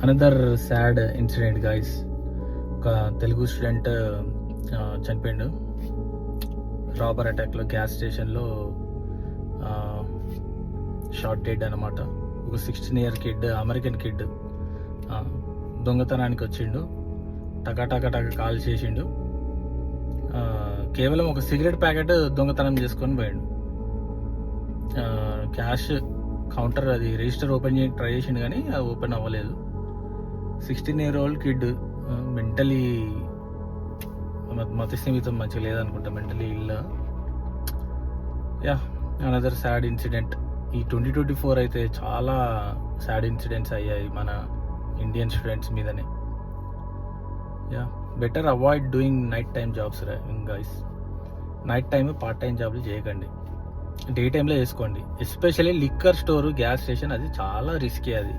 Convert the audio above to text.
Another sad incident guys. ఒక Telugu student చనిపోయిండు robber అటాక్లో. Gas స్టేషన్లో షార్ట్ డెడ్ అనమాట. ఒక 16 year కిడ్, అమెరికన్ కిడ్ దొంగతనానికి వచ్చిండు. టకా కాల్ చేసిండు. కేవలం ఒక సిగరెట్ ప్యాకెట్ దొంగతనం చేసుకొని పోయిండు. క్యాష్ కౌంటర్ అది రిజిస్టర్ ఓపెన్ చేయడానికి ట్రై చేసిండు కానీ అది ఓపెన్ అవ్వలేదు. 16 year old కిడ్ మెంటలీ మతిస్థిమితం మంచిగా లేదనుకుంటా, మెంటలీ ఇల్లు. Another sad incident. ఈ 2024 అయితే చాలా సాడ్ ఇన్సిడెంట్స్ అయ్యాయి మన ఇండియన్ స్టూడెంట్స్ మీదనే. Better avoid doing night time jobs guys. Night time part time జాబ్లు చేయకండి, డే టైంలో చేసుకోండి. Especially liquor store, gas station, అది చాలా రిస్కీ. అది